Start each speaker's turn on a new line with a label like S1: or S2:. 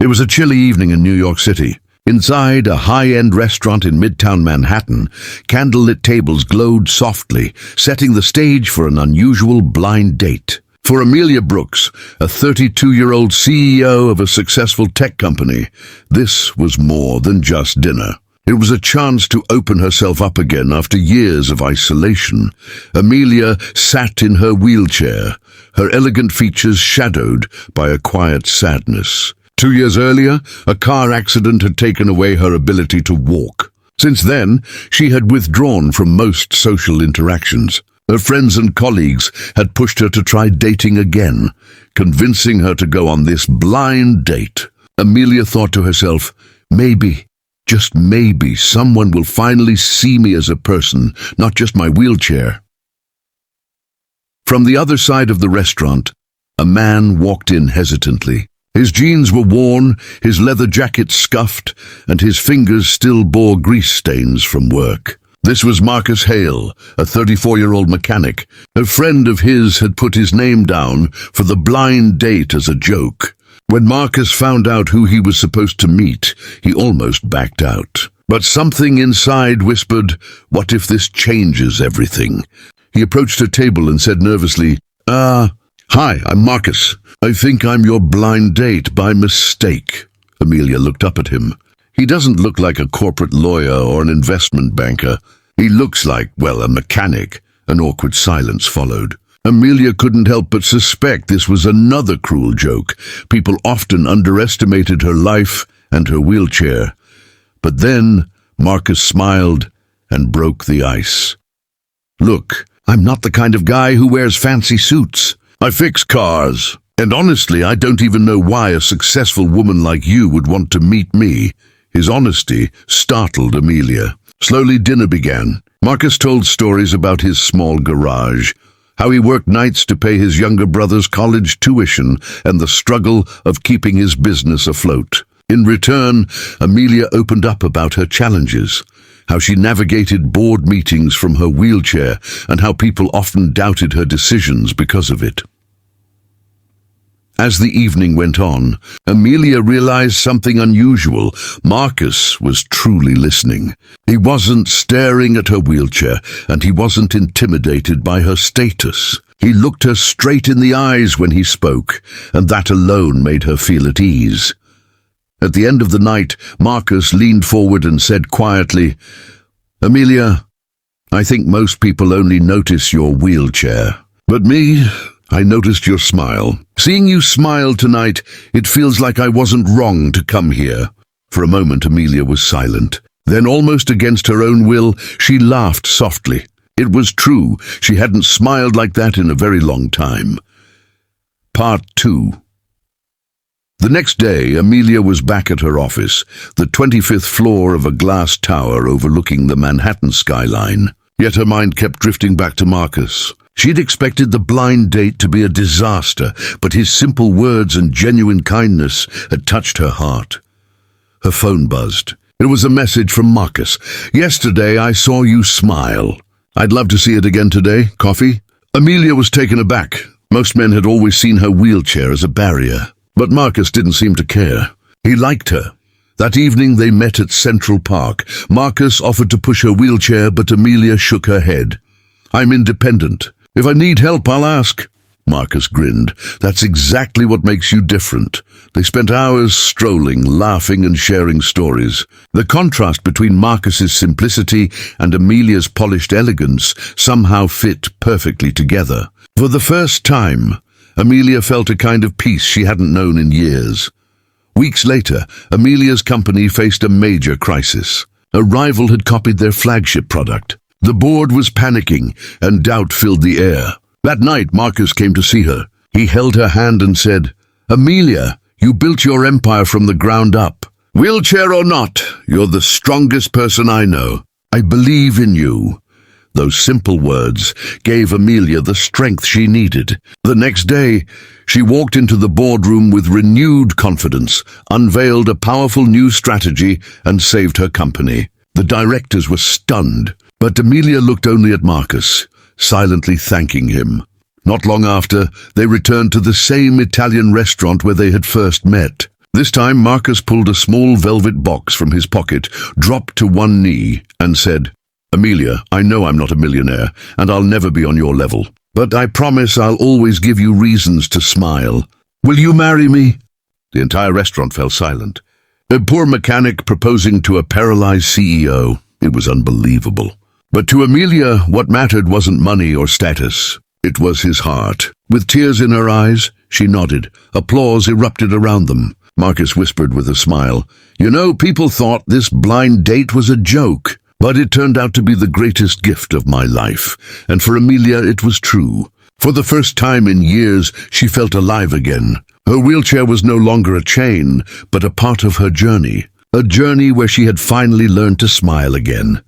S1: It was a chilly evening in New York City. Inside a high-end restaurant in Midtown Manhattan, candlelit tables glowed softly, setting the stage for an unusual blind date. For Amelia Brooks, a 32-year-old CEO of a successful tech company, this was more than just dinner. It was a chance to open herself up again after years of isolation. Amelia sat in her wheelchair, her elegant features shadowed by a quiet sadness. 2 years earlier, a car accident had taken away her ability to walk. Since then, she had withdrawn from most social interactions. Her friends and colleagues had pushed her to try dating again, convincing her to go on this blind date. Amelia thought to herself, maybe, just maybe, someone will finally see me as a person, not just my wheelchair. From the other side of the restaurant, a man walked in hesitantly. His jeans were worn, his leather jacket scuffed, and his fingers still bore grease stains from work. This was Marcus Hale, a 34-year-old mechanic. A friend of his had put his name down for the blind date as a joke. When Marcus found out who he was supposed to meet, he almost backed out. But something inside whispered, "What if this changes everything?" He approached her table and said nervously, "Hi, I'm Marcus. I think I'm your blind date by mistake." Amelia looked up at him. He doesn't look like a corporate lawyer or an investment banker. He looks like, well, a mechanic. An awkward silence followed. Amelia couldn't help but suspect this was another cruel joke. People often underestimated her life and her wheelchair. But then Marcus smiled and broke the ice. "Look, I'm not the kind of guy who wears fancy suits. I fix cars. And honestly, I don't even know why a successful woman like you would want to meet me." His honesty startled Amelia. Slowly dinner began. Marcus told stories about his small garage, how he worked nights to pay his younger brother's college tuition, and the struggle of keeping his business afloat. In return, Amelia opened up about her challenges, how she navigated board meetings from her wheelchair, and how people often doubted her decisions because of it. As the evening went on, Amelia realized something unusual. Marcus was truly listening. He wasn't staring at her wheelchair, and he wasn't intimidated by her status. He looked her straight in the eyes when he spoke, and that alone made her feel at ease. At the end of the night, Marcus leaned forward and said quietly, "Amelia, I think most people only notice your wheelchair. But me, I noticed your smile. Seeing you smile tonight, it feels like I wasn't wrong to come here." For a moment, Amelia was silent. Then, almost against her own will, she laughed softly. It was true, she hadn't smiled like that in a very long time. Part 2. The next day, Amelia was back at her office, the 25th floor of a glass tower overlooking the Manhattan skyline. Yet her mind kept drifting back to Marcus. She'd expected the blind date to be a disaster, but his simple words and genuine kindness had touched her heart. Her phone buzzed. It was a message from Marcus. "Yesterday I saw you smile. I'd love to see it again today. Coffee?" Amelia was taken aback. Most men had always seen her wheelchair as a barrier. But Marcus didn't seem to care. He liked her. That evening they met at Central Park. Marcus offered to push her wheelchair, but Amelia shook her head. "I'm independent. If I need help, I'll ask." Marcus grinned. "That's exactly what makes you different." They spent hours strolling, laughing and sharing stories. The contrast between Marcus's simplicity and Amelia's polished elegance somehow fit perfectly together. For the first time, Amelia felt a kind of peace she hadn't known in years. Weeks later, Amelia's company faced a major crisis. A rival had copied their flagship product. The board was panicking, and doubt filled the air. That night, Marcus came to see her. He held her hand and said, "Amelia, you built your empire from the ground up. Wheelchair or not, you're the strongest person I know. I believe in you." Those simple words gave Amelia the strength she needed. The next day, she walked into the boardroom with renewed confidence, unveiled a powerful new strategy, and saved her company. The directors were stunned, but Amelia looked only at Marcus, silently thanking him. Not long after, they returned to the same Italian restaurant where they had first met. This time Marcus pulled a small velvet box from his pocket, dropped to one knee, and said, "Amelia, I know I'm not a millionaire, and I'll never be on your level. But I promise I'll always give you reasons to smile. Will you marry me?" The entire restaurant fell silent. A poor mechanic proposing to a paralyzed CEO. It was unbelievable. But to Amelia, what mattered wasn't money or status. It was his heart. With tears in her eyes, she nodded. Applause erupted around them. Marcus whispered with a smile, "You know, people thought this blind date was a joke, but it turned out to be the greatest gift of my life." And for Amelia, it was true. For the first time in years, she felt alive again. Her wheelchair was no longer a chain, but a part of her journey. A journey where she had finally learned to smile again.